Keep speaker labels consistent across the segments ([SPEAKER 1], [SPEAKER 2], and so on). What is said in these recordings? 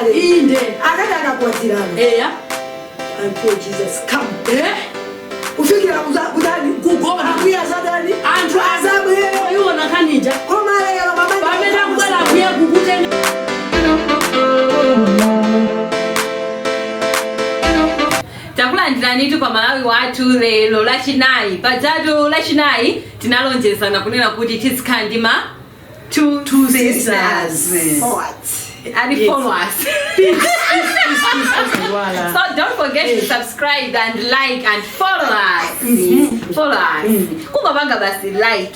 [SPEAKER 1] kale.
[SPEAKER 2] Inde.
[SPEAKER 1] Akataka kuatirana.
[SPEAKER 2] Eya.
[SPEAKER 1] Until Jesus come. Ufikira kudani
[SPEAKER 2] kugoma
[SPEAKER 1] akuya zadani
[SPEAKER 2] antu
[SPEAKER 1] azabu
[SPEAKER 2] yona kanija
[SPEAKER 1] koma lero mama
[SPEAKER 2] bamena kubala kuye kukutenga takulandirani tu kwa Malawi watu lero lachinayi pajatu lachinayi tinalonjezana kunena kuti tisikandima two sisters.
[SPEAKER 1] What?
[SPEAKER 2] And follow us. So don't forget to subscribe and like and follow us. Follow us. Kungabanga basi like.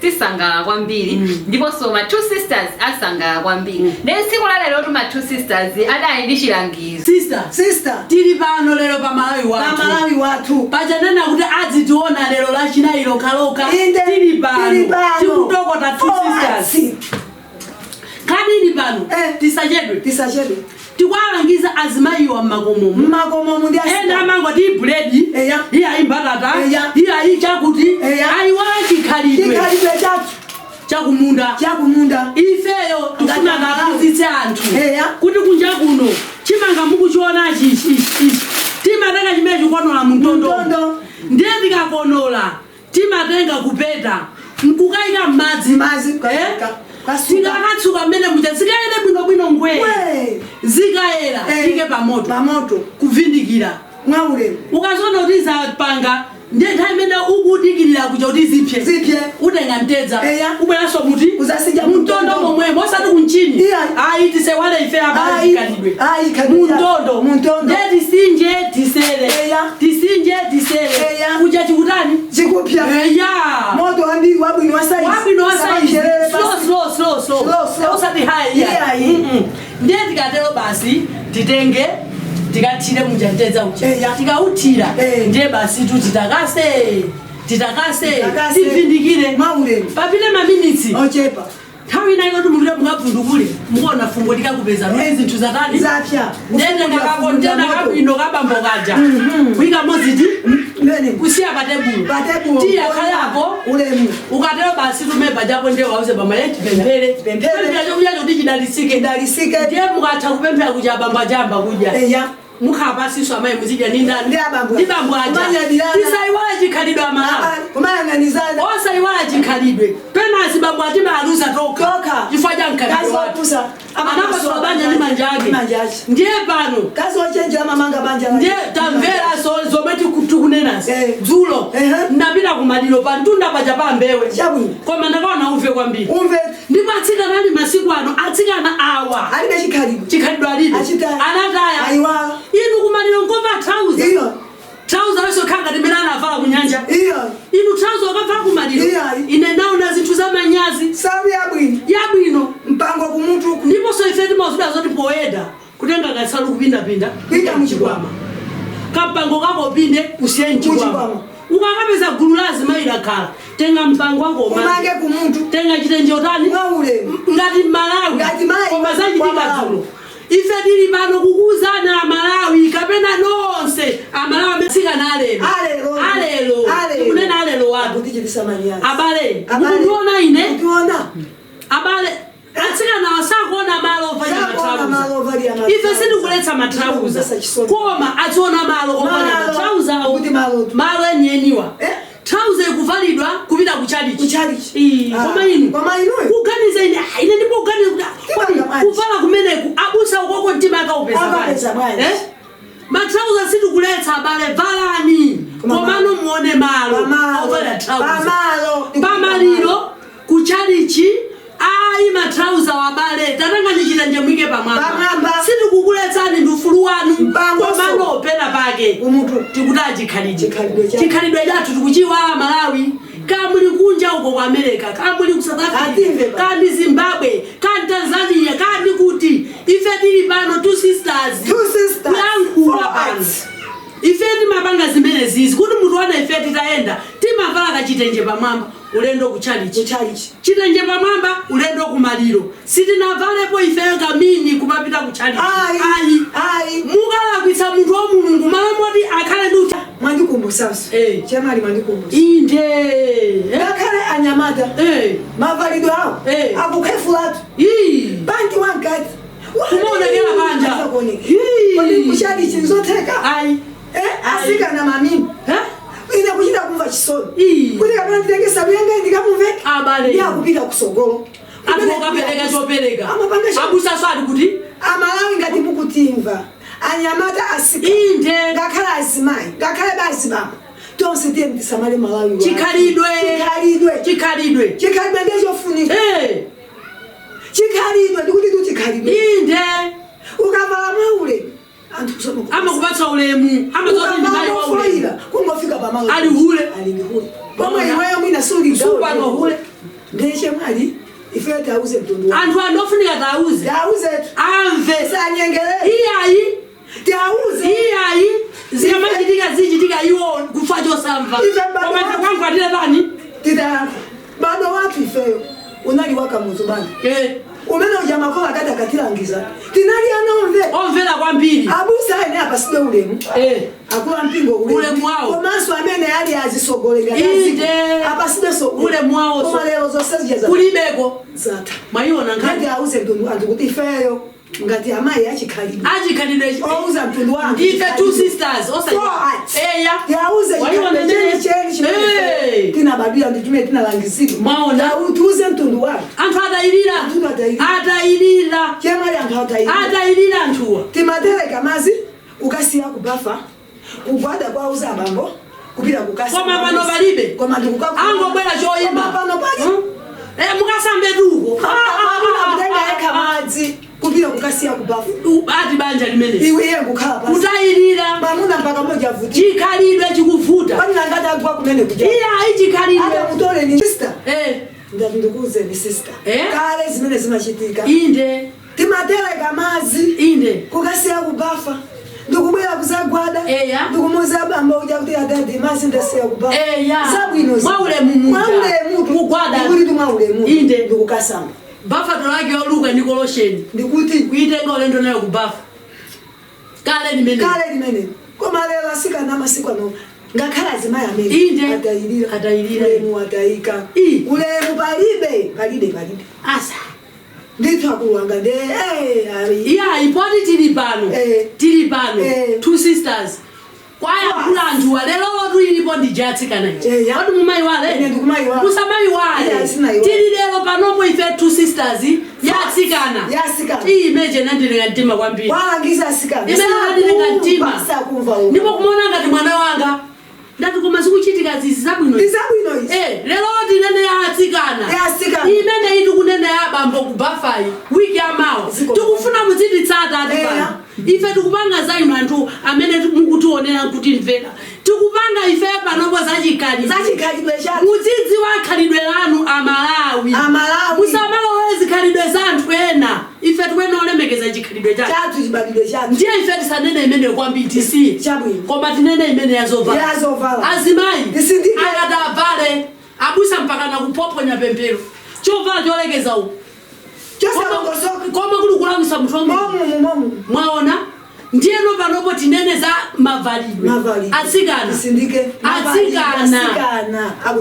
[SPEAKER 2] Tisanga kwambiri. Ndipo so my two sisters asanga kwambiri. Nesiku la lero tu my two sisters adaindishirangiza.
[SPEAKER 1] Sister.
[SPEAKER 2] Tiri pano lero pa Malawi watu. Pajanena kuti adzitiona lero lachinayi lokaloka. Tiri pano. Tikutokota two sisters. Kadini pano tisachedwe tikwalangiza azimayi Amolaro
[SPEAKER 1] ndi
[SPEAKER 2] enda mango ti bread iya imbatata iya ichakuti aiwala chikhalidwe chakumunda ifeyo tufuna kuphunzitsa anthu kuti kunja kuno chimanga mukuchiona timatenga chimene chikonola muntondo ndiye tikakonola timatenga kupeta nkukayika m'madzi Singa hatsuka mene muja zikaele bwino ngwe zikaela tike pamoto kuvindikira
[SPEAKER 1] mwaule
[SPEAKER 2] ukazona kuti zapanga ndetha imene ukudikirira kuja kuti zipye utenga mtedza ubweraso kuti
[SPEAKER 1] uzasija
[SPEAKER 2] muntondo momwe mosati kunchini tise wale ife abazikalidwe muntondo ndeti sinje tisele kuja chikutani
[SPEAKER 1] chikupya moto wabwino wasai
[SPEAKER 2] slow usati high ndeti katero basi titenge tikatire mujanteza uchi tikautira ndiye basi titakase tivindikire papine maminitsi
[SPEAKER 1] ochepa
[SPEAKER 2] tawi nayo tumulira mukavundukule muona fungo likakupeza zinthu zatani
[SPEAKER 1] zapya
[SPEAKER 2] ndende ndakakondena kabwino kabambo kaja kuika moziti kusiya patebulo tiya khalapo
[SPEAKER 1] ulemu
[SPEAKER 2] ukatero basi tumeba japo ndiye wauze bamale tipemphere kuja kuti chidalisike ndiye mukatha kupemphera kuja bamba jamba kuja mukhapa siso amayi muzidya ninda ndi bambo aja tisaiwala chikhalidwe
[SPEAKER 1] kumayang'anizana
[SPEAKER 2] osaiwala chikhalidwe penasi bambo ati maaluza toka chifukwa cha mkhalidwe anapaswa banja ndi manja ake ndiye pano
[SPEAKER 1] kazi ochenjera mamanga banja
[SPEAKER 2] ndiye tamvera zomwe tikunena dzulo ndapita kumaliro pa mtunda paja pa mbewe koma ndakaona uve kwambiri ndipo atsikana ali masiku ano atsikana awa
[SPEAKER 1] alibe
[SPEAKER 2] chikhalidwe alibe anataya inu kumaliro ngomba trouser leso khanga timelana avala kunyanja inu trouser okavala kumaliro ine naona zinthu za manyazi
[SPEAKER 1] sabu yabwino
[SPEAKER 2] mpango kumutu ndipo so ife timazuda zoti poeda kutenga kasalu kupindapinda
[SPEAKER 1] kuita muchikwama
[SPEAKER 2] kampango kako pinde usiye mchikwama ukakapeza gulu la azimayi lakhala tenga mpango wako
[SPEAKER 1] umange kumutu
[SPEAKER 2] tenga chitenje utani ngati Malawi koma zachitika dzulo ife tili pano kukuzana Malawi kapena nonse Amalawi amesikana alelo kunena alelo watu abale mukuona ine abale atsikana wasakuona malo ovali ife sindikuletsa matrauza koma ationa malo ovali matrauza malo enieniwa trouser ikuvalidwa kupita kuchalichi koma inu kuganiza ine ndipo kuganiza kuvala kumeneku abusa ukoko mtima akaupeza matrauza sitikuletsa abale valani komano muone malo ovala trouser pamaliro kuchalichi matrauza wabale tatanga nichita njemwike pamwamba sitikukuletsani ndufulu wanu komano opena pake tikuta chikhalidwe chathu tikuchiwala Malawi kamuli kunja uko kwa America kamuli ku South Africa kandi Zimbabwe kandi Tanzania kandi kuti ife tili pano two sisters kuyankhula pano ife timapanga zimene zizi kuti munthu wana ife titaenda timavala kachitenje pamwamba ulendo kuchalichi chitenje pamwamba ulendo kumaliro sitinavalepo ifeyo kamini kumapita kuchalichi mukalakwitsa munthu wa Mulungu malamoti akhale ndi
[SPEAKER 1] mwandikumbusaso chemali mwandikumbusa
[SPEAKER 2] inde
[SPEAKER 1] ngakhale anyamata mavalidwe awo akukhefulatu banki wankati
[SPEAKER 2] Kumona ngela banja.
[SPEAKER 1] Kodi kushali chinzoteka.
[SPEAKER 2] Ai.
[SPEAKER 1] Asika na mami. Ina kuchita kumva chisoni. Kuti kapana nditengesa buyenga ndikamuve.
[SPEAKER 2] Abale.
[SPEAKER 1] Ya kupita kusogolo.
[SPEAKER 2] Atoka peleka chopereka. Abusa swali kuti
[SPEAKER 1] Amalawi ngati mukutimva. Anyamata asika.
[SPEAKER 2] Inde.
[SPEAKER 1] Ngakhala azimayi. Ngakhala bazibaba. Tonse tiye mtisamale Malawi.
[SPEAKER 2] Chikhalidwe.
[SPEAKER 1] Ndecho funika. Chikhalidwe ndikuti tu chikhalidwe.
[SPEAKER 2] Inde.
[SPEAKER 1] Ukavala mwaule. Antu kusoma.
[SPEAKER 2] Ama kupatsa ulemu. Ama zoti ndimali wa ulemu.
[SPEAKER 1] Kungofika pa Malawi.
[SPEAKER 2] Ali hule.
[SPEAKER 1] Pomwe iweyo mwina suli.
[SPEAKER 2] Supa no hule.
[SPEAKER 1] Ndeshe mwali. Ife tauze mtundu wa.
[SPEAKER 2] Antu anofunika tauze.
[SPEAKER 1] Tauze.
[SPEAKER 2] Amve.
[SPEAKER 1] Sanyengele.
[SPEAKER 2] Iyayi.
[SPEAKER 1] Tauze.
[SPEAKER 2] Iyayi. Zichitika iwo kufacho samva. Komata kwangu atile bani?
[SPEAKER 1] Tita. Bado watu ifeyo. Unali waka muzubani. Umena ujamakola kata Kulangiza. Tinali anonve.
[SPEAKER 2] Onvela kwambiri.
[SPEAKER 1] Abusa ene apa side ulemu. Akula mpingo ulemu.
[SPEAKER 2] Ulemu wao.
[SPEAKER 1] Komanso amene ali azisogolega.
[SPEAKER 2] Inde.
[SPEAKER 1] Apa side so
[SPEAKER 2] ulemu wao.
[SPEAKER 1] Koma lero zose zijaza.
[SPEAKER 2] Kulibeko.
[SPEAKER 1] Zata.
[SPEAKER 2] Mwayiona ngati
[SPEAKER 1] auze mtundu wangu kuti ifeyo. Ngati amayi
[SPEAKER 2] achikhalidwe.
[SPEAKER 1] Auza mtundu wangu.
[SPEAKER 2] Ife two sisters. Osa.
[SPEAKER 1] Eya. Yauze cheni. Tina babila nditume tina langiziko.
[SPEAKER 2] Maona.
[SPEAKER 1] Utuze mtundu wangu.
[SPEAKER 2] Antu adailira.
[SPEAKER 1] Chemali antu
[SPEAKER 2] adailira antuwa.
[SPEAKER 1] Timatereka mazi. Ukasiya kubafa. Ugwada kwa uza bambo. Kupira kukasi.
[SPEAKER 2] Koma pano balibe.
[SPEAKER 1] Koma ndikuka.
[SPEAKER 2] Ango bwela choyimba.
[SPEAKER 1] Koma pano bali.
[SPEAKER 2] Mukasambe duko.
[SPEAKER 1] Eka mazi. Kupira kukasiya kubafa.
[SPEAKER 2] Ati banja limene.
[SPEAKER 1] Iwe yengu khala pasi.
[SPEAKER 2] Utailira.
[SPEAKER 1] Mamuna mpaka moja vuti.
[SPEAKER 2] Chikhalidwe chikuvuta.
[SPEAKER 1] Kwani ngata kwa kumene kuja.
[SPEAKER 2] Chikhalidwe.
[SPEAKER 1] Ata mutole ni sister.
[SPEAKER 2] Ndikuze
[SPEAKER 1] ni sister. Kale zimene zimachitika.
[SPEAKER 2] Inde.
[SPEAKER 1] Timatereka mazi.
[SPEAKER 2] Inde.
[SPEAKER 1] Kukasiya kubafa. Ndikubwera kuzagwada. Ndikumuza bamba uja kuti adadi mazi ndasiya kubafa. Zabwino.
[SPEAKER 2] Mwaule mugwada.
[SPEAKER 1] Ndikuli tumwaule mu.
[SPEAKER 2] Inde.
[SPEAKER 1] Ndikukasamba.
[SPEAKER 2] Bafa tolage oluka ndikolosheni.
[SPEAKER 1] Ndikuti
[SPEAKER 2] kuitenga olendo nayo kubafa. Kale
[SPEAKER 1] limene. Koma lero asika na masiku ano. Ngakhala Azimayi amene.
[SPEAKER 2] Inde.
[SPEAKER 1] Atayilira. Ulemu atayika. Ulemu palibe.
[SPEAKER 2] Asa.
[SPEAKER 1] Ndithu akuwanga nde
[SPEAKER 2] ipoti tili pano. Two sisters. Kwaya kulanjwa lero lotu ilipo ndijatsikana ichi. Watu mumayi wale. Musamayi wale. Tili lero panopo ife two sisters yatsikana. Imeje nandilenga ntima kwambiri.
[SPEAKER 1] Kulangiza asikana.
[SPEAKER 2] Imeje nandilenga ntima. Ndipo kumona ngati mwana wanga. Ndati koma zikuchitika zizi zabwino.
[SPEAKER 1] Zabwino izi.
[SPEAKER 2] Lero tinene yatsikana. Imene itu kunene yabambo kubafai. Wiki amawa. Tikufuna muziditsata atipana. Ife tikupanga zaino anthu amene mukutionera kuti mvera. Tikupanga ife panopo zachikhalidwe. Mudzidzi wa khalidwe lanu Amalawi. Musamalowe zikhalidwe za anthu ena. Ife tikwena olemekeza chikhalidwe chathu. Ndiye ife tisanene imene kwambiri tisiye. Koma tinene imene yazovala. Azimayi akati avale abusa mpaka na kupoponya pempero. Chovala cholekeza uku. Koma kuli kulangusa muthu wamu. Mwaona? Ndiyeno panopo tinene za mavalidwe. Atsikana.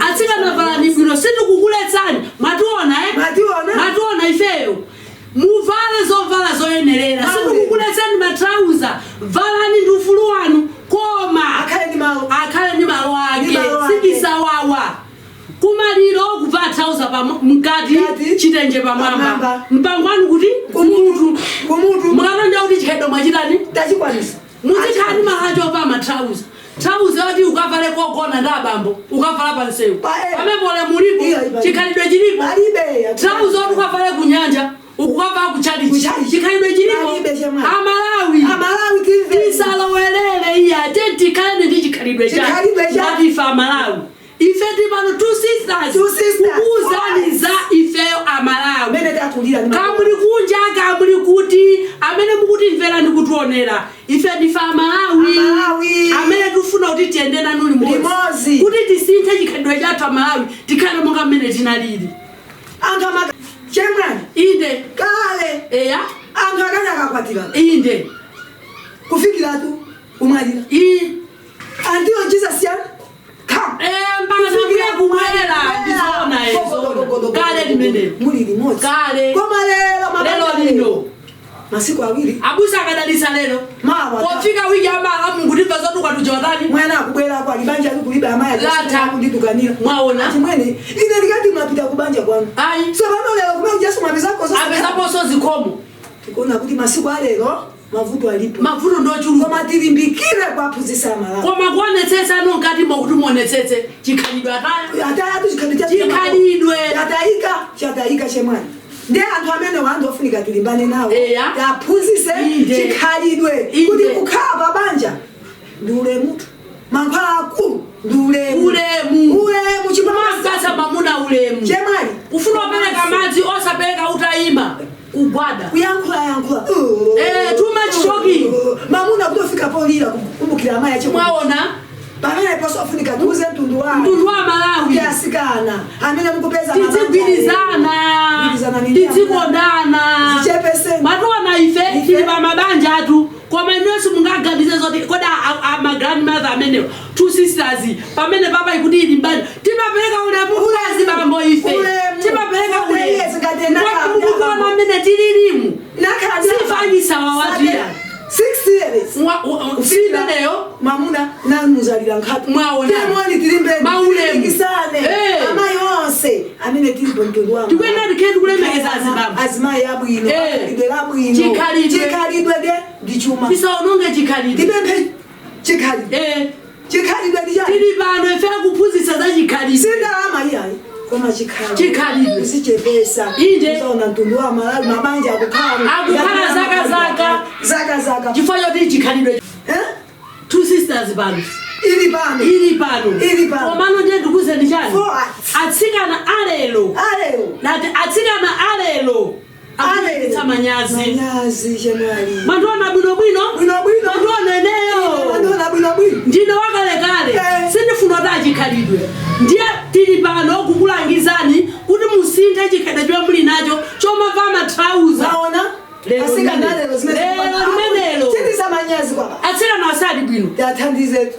[SPEAKER 2] Atsikana valani bwino sitikukuletsani. Mationa ifeyo. Muvale zovala zoyenerera. Sitikukuletsani matrauza. Valani ndi ufulu wanu. Koma akhale ndi malo ake. Sikisawawa. Kumaliro kuva trauza pa mkati chitenje pamwamba. Mpangwanu kuti kumutu. Mukalonja kuti chikedo mwachitani?
[SPEAKER 1] Tachikwanisa.
[SPEAKER 2] Muzikhani mahacho pa matrauza. Trauza yoti ukavale kogona nda bambo. Ukavala pa nsewu. Pamepole mulipo. Chikhalidwe chilipo. Trauza yoti ukavale kunyanja. Ukukavala kuchalichi. Chikhalidwe chilipo. Amalawi tisalowelele iya. Tikhalene ndi chikhalidwe chake. Ngatifa Amalawi. Ife tipano two sisters. Kukuzaniza ifeyo Amalawi. Kamuli kunja kamuli kuti. Amene mukuti mvera ndi kutionera. Ife ndifa Amalawi. Amene tufuna kuti tiende nanu limodzi. Kuti tisinthe chikhalidwe chathu Amalawi. Tikhale monga mmene tinalili.
[SPEAKER 1] Chemwani.
[SPEAKER 2] Inde.
[SPEAKER 1] Kale. Anthu akana akakwatira.
[SPEAKER 2] Inde.
[SPEAKER 1] Kufikira tu umwalira. Andiyo Jesus yana.
[SPEAKER 2] Mpaka nakuya kumwela ndizona ezo. Kale limene.
[SPEAKER 1] Muli limodzi.
[SPEAKER 2] Kale.
[SPEAKER 1] Koma lero
[SPEAKER 2] lino.
[SPEAKER 1] masiku awiri
[SPEAKER 2] abusa akadalisa lero
[SPEAKER 1] mawa
[SPEAKER 2] kofika wiki amala Mungu ndiva zotu kwatujotani
[SPEAKER 1] mwana akubwera kwa libanja kuliba amaya
[SPEAKER 2] lata
[SPEAKER 1] kundidukanira
[SPEAKER 2] mwaona
[SPEAKER 1] ati mwene ine ndikati mapita kubanja kwangu
[SPEAKER 2] ai
[SPEAKER 1] so bano lero kumwe Yesu mabizako so
[SPEAKER 2] abezapo so zikomo
[SPEAKER 1] tikona kuti masiku alero mavuto alipo
[SPEAKER 2] mavuto ndo chulu
[SPEAKER 1] koma tilimbikire kwa puzisa amala
[SPEAKER 2] koma kuonetsesa no ngati mokuti muonetsetse chikhalidwe
[SPEAKER 1] ataya tuchikhalidwe
[SPEAKER 2] chikhalidwe
[SPEAKER 1] chataika chemwana ndiye anthu amene wandofunika tilimbane nawo tapuzise chikhalidwe kuti kukhala banja ndi ulemu mankhwala akulu ndi ulemu
[SPEAKER 2] chipamasa mamuna ulemu
[SPEAKER 1] chemwali
[SPEAKER 2] ufuna kupereka madzi osapereka utayima kugwada
[SPEAKER 1] kuyankhula
[SPEAKER 2] too much talking
[SPEAKER 1] mamuna kutofika polira kumbukira amaya chemwali
[SPEAKER 2] mwaona
[SPEAKER 1] pamene posofunika tuze mtundu wa
[SPEAKER 2] Malawi
[SPEAKER 1] yasikana amene mukupeza
[SPEAKER 2] tizigwirizana tizikondana matona ife tili pa mabanja atu koma inenso mungagandize zoti koda ama grandmother amenewa two sisters pamene papa ikuti ili mbali timapereka ulemu ulazi bambo ife timapereka ulemu mukukona amene tililimu sifanyisa wawatira
[SPEAKER 1] 6 years
[SPEAKER 2] ufina leo
[SPEAKER 1] mamuna namuzalira nkatu
[SPEAKER 2] mwaona
[SPEAKER 1] temwani tilimbe
[SPEAKER 2] maulemu
[SPEAKER 1] kisane amayi onse amene tilipo mtundu wangu
[SPEAKER 2] tikwenda dikendi kulemekeza azibaba
[SPEAKER 1] azimayi abwino idela bwino
[SPEAKER 2] chikhalidwe
[SPEAKER 1] de ndichuma
[SPEAKER 2] tisaononge chikhalidwe
[SPEAKER 1] tibembe chikhalidwe dijani
[SPEAKER 2] tili pano ife kuphunzitsa za chikhalidwe
[SPEAKER 1] sindalama iyayi koma
[SPEAKER 2] chikhalidwe
[SPEAKER 1] sichepesa uzaona mtundu wa Malawi mabanja
[SPEAKER 2] akukhala zaka chifukwa choti chikhalidwe two sisters pano ili pano komano ndiye ndikuzeni chani atsikana alelo nati atsikana alelo akuletsa manyazi
[SPEAKER 1] chemwali
[SPEAKER 2] mandona bwinobwino mandona eneyo ndine wakalekale sindifuna kuti chikhalidwe ndiye tili pano kukulangizani kuti musinthe chikhalidwe muli nacho chomava matrauza
[SPEAKER 1] asikana lero
[SPEAKER 2] limenelo
[SPEAKER 1] tindi samanyazi kwa
[SPEAKER 2] atsikana asali bwino
[SPEAKER 1] yathandize